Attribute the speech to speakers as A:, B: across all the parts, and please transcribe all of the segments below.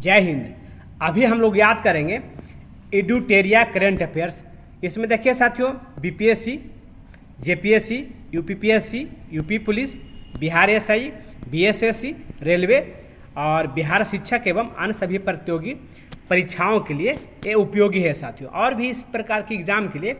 A: जय हिंद। अभी हम लोग याद करेंगे एडुटेरिया करंट अफेयर्स। इसमें देखिए साथियों, BPSC, JPSC, UPPSC, UP police, Bihar SI, BSSC, railway और बिहार शिक्षक एवं अन्य सभी प्रतियोगी परीक्षाओं के लिए ये उपयोगी है साथियों। और भी इस प्रकार की एग्जाम के लिए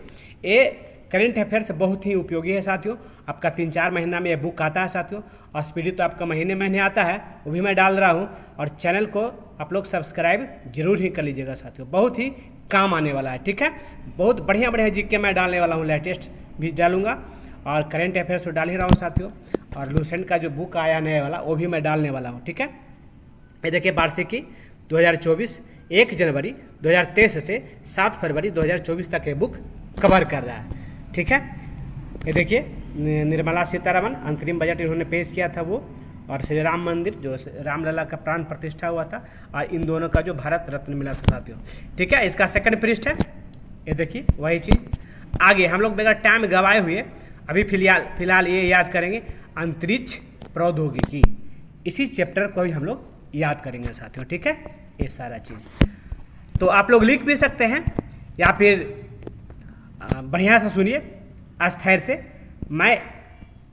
A: ये करंट अफेयर्स बहुत ही उपयोगी है साथियों। आपका 3-4 महीना में ये बुक आता है साथियों, और स्पीडी तो आपका महीने महीने आता है, वो भी मैं डाल रहा हूँ। और चैनल को आप लोग सब्सक्राइब जरूर ही कर लीजिएगा साथियों, बहुत ही काम आने वाला है। ठीक है, बहुत बढ़िया बढ़िया जीके मैं डालने वाला हूँ, लेटेस्ट भी डालूंगा और करंट अफेयर्स तो डाल ही रहा हूँ साथियों। और लूसेंट का जो बुक आया नया वाला वो भी मैं डालने वाला हूँ। ठीक है, ये देखिए वार्षिकी 2024 1 जनवरी 2023 से 7 फरवरी 2024 तक ये बुक कवर कर रहा है। ठीक है, ये देखिए निर्मला सीतारमण अंतरिम बजट इन्होंने पेश किया था वो, और श्री राम मंदिर जो रामलला का प्राण प्रतिष्ठा हुआ था, और इन दोनों का जो भारत रत्न मिला था साथियों। ठीक है, इसका सेकंड पृष्ठ है, ये देखिए वही चीज़। आगे हम लोग बगैर टाइम गवाए हुए अभी फिलहाल ये याद करेंगे अंतरिक्ष प्रौद्योगिकी, इसी चैप्टर को भी हम लोग याद करेंगे साथियों। ठीक है, ये सारा चीज़ तो आप लोग लिख भी सकते हैं या फिर बढ़िया से सुनिए स्थैर्य से, मैं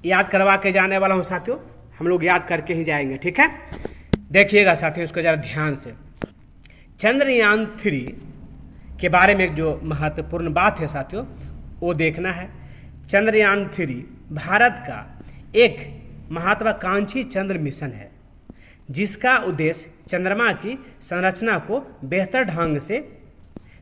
A: याद करवा के जाने वाला हूँ साथियों, हम लोग याद करके ही जाएंगे। ठीक है, देखिएगा साथियों इसको ज़रा ध्यान से। चंद्रयान 3 के बारे में जो महत्वपूर्ण बात है साथियों वो देखना है। चंद्रयान 3 भारत का एक महत्वाकांक्षी चंद्र मिशन है, जिसका उद्देश्य चंद्रमा की संरचना को बेहतर ढंग से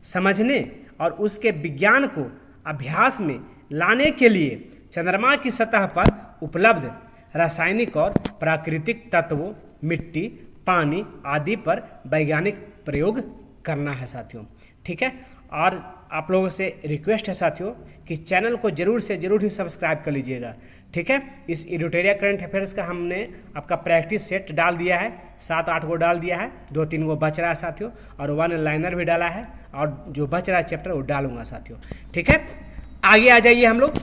A: समझने और उसके विज्ञान को अभ्यास में लाने के लिए चंद्रमा की सतह पर उपलब्ध रासायनिक और प्राकृतिक तत्वों, मिट्टी, पानी आदि पर वैज्ञानिक प्रयोग करना है साथियों। ठीक है, और आप लोगों से रिक्वेस्ट है साथियों कि चैनल को जरूर से जरूर ही सब्सक्राइब कर लीजिएगा। ठीक है, इस एडिटोरियल करंट अफेयर्स का हमने आपका प्रैक्टिस सेट डाल दिया है, 7-8 गो डाल दिया है, 2-3 गो बच रहा है साथियों, और 1 लाइनर भी डाला है, और जो बच रहा है चैप्टर वो डालूंगा साथियों। ठीक है, आगे आ जाइए हम लोग।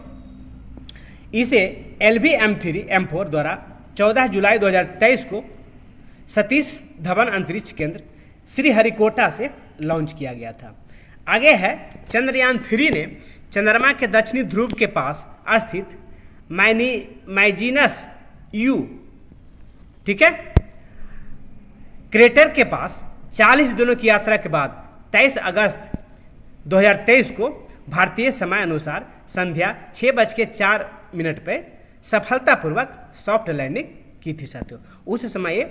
A: इसे LV-M3 M4 द्वारा 14 जुलाई 2023 को सतीश धवन अंतरिक्ष केंद्र श्रीहरिकोटा से लॉन्च किया गया था। आगे है चंद्रयान 3 ने चंद्रमा के दक्षिणी ध्रुव के पास स्थित मैजिनस यू, ठीक है, क्रेटर के पास 40 दिनों की यात्रा के बाद 23 अगस्त 2023 को भारतीय समय अनुसार संध्या 6:04 पे सफलतापूर्वक सॉफ्ट लैंडिंग की थी साथियों। उस समय ये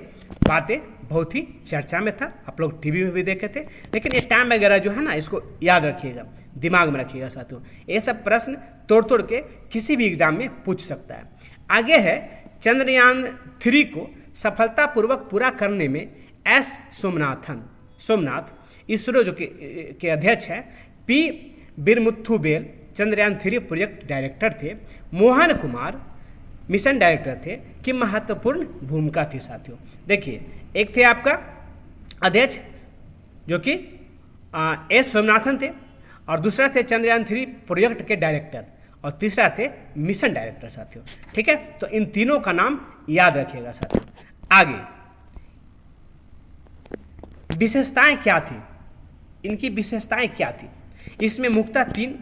A: बातें बहुत ही चर्चा में था, आप लोग टीवी में भी देखे थे, लेकिन ये टाइम वगैरह जो है ना इसको याद रखिएगा, दिमाग में रखिएगा साथियों। ये सब प्रश्न तोड़ के किसी भी एग्जाम में पूछ सकता है। आगे है चंद्रयान 3 को सफलतापूर्वक पूरा करने में एस सोमनाथ इसरो जो के अध्यक्ष है, P Veeramuthuvel Chandrayaan 3 project director थे, मोहन कुमार मिशन डायरेक्टर थे कि महत्वपूर्ण भूमिका थी साथियों। देखिए, एक थे आपका अध्यक्ष जो कि एस सोमनाथन थे, और दूसरा थे चंद्रयान 3 प्रोजेक्ट के डायरेक्टर, और तीसरा थे मिशन डायरेक्टर साथियों। ठीक है, तो इन तीनों का नाम याद रखिएगा साथियों। आगे विशेषताएं क्या थी, इनकी विशेषताएं क्या थी? इसमें मुख्यतः 3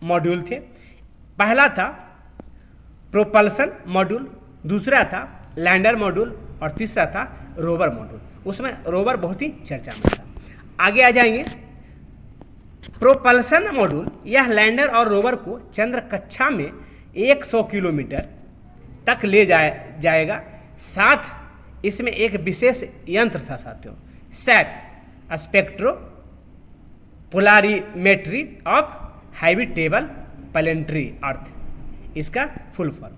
A: मॉड्यूल थे। पहला था प्रोपल्सन मॉड्यूल, दूसरा था लैंडर मॉड्यूल, और तीसरा था रोवर मॉड्यूल। उसमें रोवर बहुत ही चर्चा में था। आगे आ जाएंगे। प्रोपल्सन मॉड्यूल यह लैंडर और रोवर को चंद्र कक्षा में 100 किलोमीटर तक ले जाएगा। साथ इसमें एक विशेष यंत्र था साथियों, SHAPE spectro polarimetry of habitable planetary earth, इसका फुल फॉर्म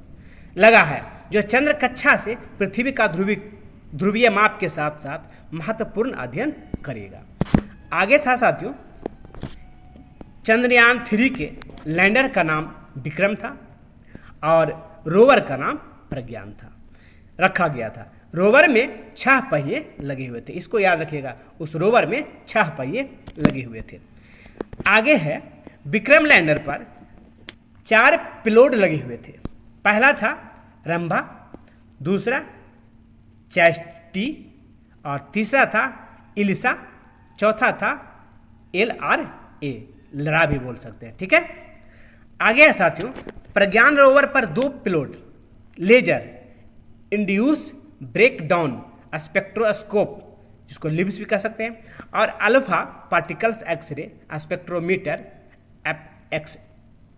A: लगा है, जो चंद्र कक्षा से पृथ्वी का ध्रुवीय माप के साथ साथ महत्वपूर्ण अध्ययन करेगा। आगे था साथियों चंद्रयान 3 के लैंडर का नाम विक्रम था, और रोवर का नाम प्रज्ञान था रखा गया था। रोवर में 6 पहिए लगे हुए थे, इसको याद रखिएगा, उस रोवर में 6 पहिए लगे हुए थे। आगे है विक्रम लैंडर पर 4 पेलोड लगे हुए थे। पहला था रंभा, दूसरा चैस्टी, और तीसरा था इलिसा, चौथा था LRA, लरा भी बोल सकते हैं, ठीक है। आगे है साथियों, प्रज्ञान रोवर पर 2 payload laser induced breakdown spectroscope, जिसको लिब्स भी कह सकते हैं, और alpha particles x-ray spectrometer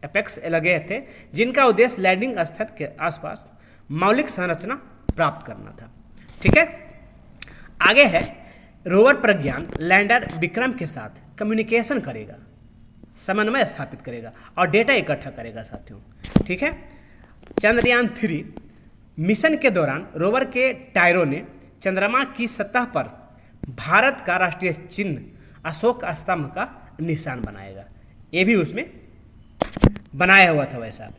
A: APXS लगे थे, जिनका उद्देश्य लैंडिंग स्थल के आसपास मौलिक संरचना प्राप्त करना था, ठीक है। आगे है, रोवर प्रज्ञान लैंडर विक्रम के साथ कम्युनिकेशन करेगा, समन्वय स्थापित करेगा और डेटा इकट्ठा करेगा साथियों, ठीक है। चंद्रयान 3 मिशन के दौरान रोवर के टायरों ने चंद्रमा की सतह पर भारत का राष्ट्रीय चिन्ह अशोक स्तंभ का निशान बनाएगा, ये भी उसमें बनाया हुआ था वैसा।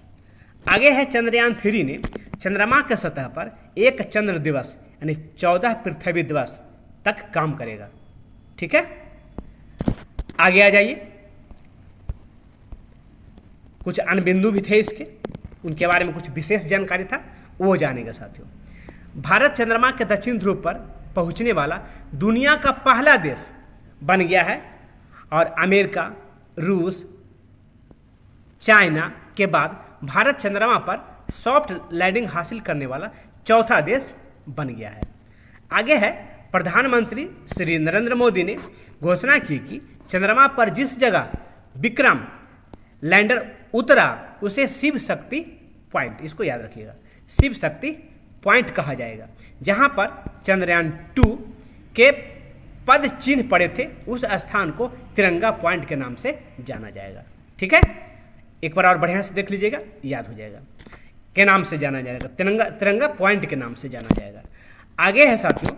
A: आगे है, चंद्रयान 3 ने चंद्रमा के सतह पर एक चंद्र दिवस यानी 14 पृथ्वी दिवस तक काम करेगा, ठीक है। आगे आ जाइए, कुछ अन्य बिंदु भी थे इसके, उनके बारे में कुछ विशेष जानकारी था, वो जानेगा साथियों। भारत चंद्रमा के दक्षिण ध्रुव पर पहुंचने वाला दुनिया का पहला देश बन गया है और अमेरिका, रूस, चाइना के बाद भारत चंद्रमा पर सॉफ्ट लैंडिंग हासिल करने वाला चौथा देश बन गया है। आगे है, प्रधानमंत्री श्री नरेंद्र मोदी ने घोषणा की कि चंद्रमा पर जिस जगह विक्रम लैंडर उतरा उसे शिव शक्ति पॉइंट, इसको याद रखिएगा, शिव शक्ति पॉइंट कहा जाएगा, जहां पर चंद्रयान 2 के पद चिन्ह पड़े थे, उस स्थान को तिरंगा पॉइंट के नाम से जाना जाएगा, ठीक है। एक बार और बढ़िया से देख लीजिएगा, याद हो जाएगा, के नाम से जाना जाएगा, तिरंगा पॉइंट के नाम से जाना जाएगा। आगे है साथियों,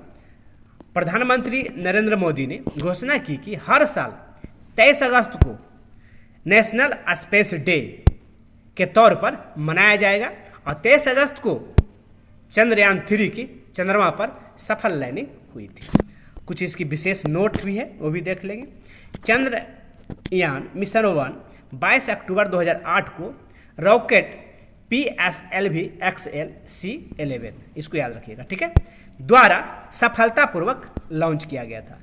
A: प्रधानमंत्री नरेंद्र मोदी ने घोषणा की कि हर साल 23 अगस्त को नेशनल स्पेस डे के तौर पर मनाया जाएगा और 23 अगस्त को चंद्रयान 3 की चंद्रमा पर सफल लैंडिंग हुई थी। कुछ इसकी विशेष नोट भी है, वो भी देख लेंगे। चंद्रयान मिशन 1 22 अक्टूबर 2008 को रॉकेट PSLV XL-C11, इसको याद रखिएगा, ठीक है, द्वारा सफलतापूर्वक लॉन्च किया गया था।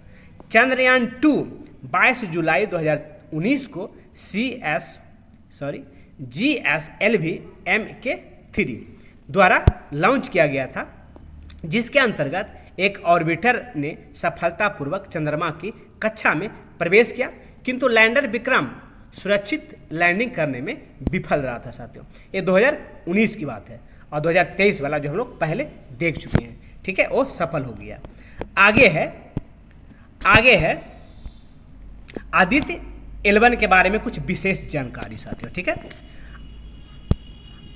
A: चंद्रयान 2 22 जुलाई 2019 को GSLV MK3 द्वारा लॉन्च किया गया था, जिसके अंतर्गत एक ऑर्बिटर ने सफलतापूर्वक चंद्रमा की कक्षा में प्रवेश किया, किंतु लैंडर विक्रम सुरक्षित लैंडिंग करने में विफल रहा था साथियों। ये 2019 की बात है और 2023 वाला जो हम लोग पहले देख चुके हैं, ठीक है, वो सफल हो गया। आगे है आदित्य L1 के बारे में कुछ विशेष जानकारी साथियों, ठीक है।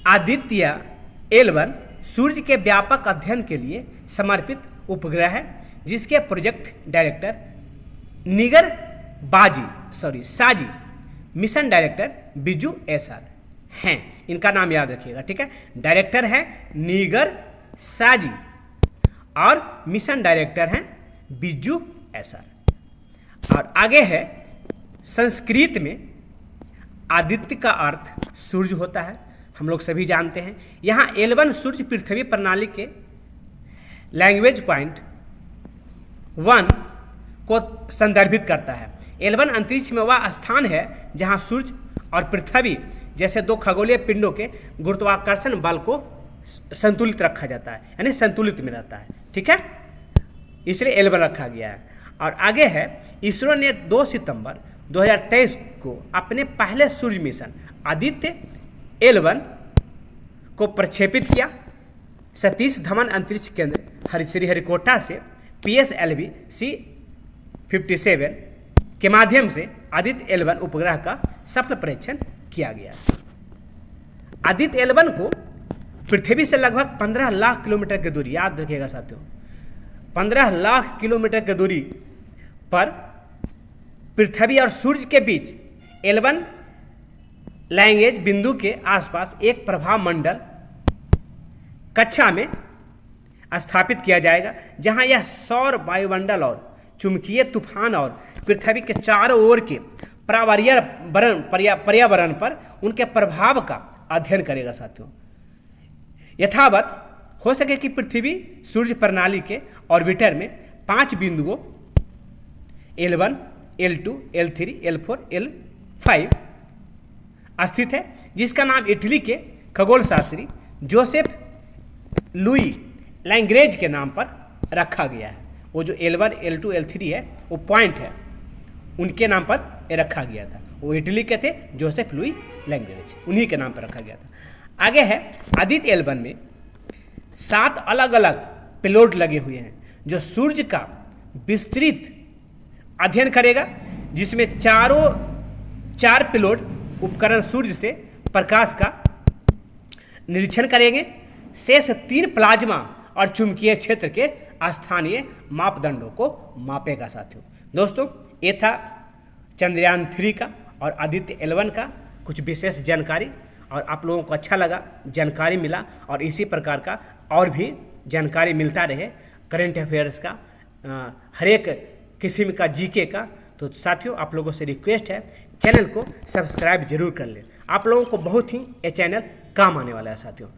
A: आदित्य L1 सूर्य के व्यापक अध्ययन के लिए समर्पित उपग्रह है, जिसके प्रोजेक्ट डायरेक्टर निगर साजी, मिशन डायरेक्टर बिजू SR हैं, इनका नाम याद रखिएगा, ठीक है। डायरेक्टर है निगर साजी और मिशन डायरेक्टर हैं बिजू SR। और आगे है, संस्कृत में आदित्य का अर्थ सूर्य होता है, हम लोग सभी जानते हैं। यहाँ L1 सूर्य पृथ्वी प्रणाली के लैंग्वेज पॉइंट 1 को संदर्भित करता है। L1 अंतरिक्ष में वह स्थान है जहाँ सूर्य और पृथ्वी जैसे 2 खगोलीय पिंडों के गुरुत्वाकर्षण बल को संतुलित रखा जाता है, यानी संतुलित में रहता है, ठीक है, इसलिए L1 रखा गया है। और आगे है, इसरो ने 2 सितंबर 2023 को अपने पहले सूर्य मिशन आदित्य L1 को प्रक्षेपित किया। सतीश धवन अंतरिक्ष केंद्र श्रीहरिकोटा से PSLV C57 के माध्यम से आदित्य L1 उपग्रह का सफल परीक्षण किया गया। आदित्य L1 को पृथ्वी से लगभग 15 लाख किलोमीटर की दूरी, याद रखिएगा साथियों, 15 लाख किलोमीटर की दूरी पर पृथ्वी और सूर्य के बीच L1 लैंग्वेज बिंदु के आसपास एक प्रभाव मंडल कक्षा में स्थापित किया जाएगा, जहां यह सौर वायुमंडल और चुंबकीय तूफान और पृथ्वी के चारों ओर के पर्यावरण पर उनके प्रभाव का अध्ययन करेगा साथियों। यथावत हो सके कि पृथ्वी सूर्य प्रणाली के ऑर्बिटर में 5 बिंदुओं L1, L2, L3, L4, L5 स्थित है, जिसका नाम इटली के खगोल शास्त्री जोसेफ लुई लैंग्रेज के नाम पर रखा गया है। वो जो L1, L2, L3 है वो पॉइंट है, उनके नाम पर ये रखा गया था। वो इटली के थे, जोसेफ लुई लैंग्रेज, उन्हीं के नाम पर रखा गया था। आगे है आदित्य L1 में 7 अलग अलग पेलोड लगे हुए हैं जो सूर्य का विस्तृत अध्ययन करेगा, जिसमें 4 पेलोड उपकरण सूर्य से प्रकाश का निरीक्षण करेंगे। शेष 3 प्लाज्मा और चुंबकीय क्षेत्र के स्थानीय मापदंडों को मापेगा। साथियों दोस्तों, ये था चंद्रयान 3 का और आदित्य L1 का कुछ विशेष जानकारी, और आप लोगों को अच्छा लगा, जानकारी मिला, और इसी प्रकार का और भी जानकारी मिलता रहे करेंट अफेयर्स का, हर एक किस्म का जीके का। तो साथियों, आप लोगों से रिक्वेस्ट है, चैनल को सब्सक्राइब जरूर कर लें। आप लोगों को बहुत ही ये चैनल काम आने वाला है साथियों।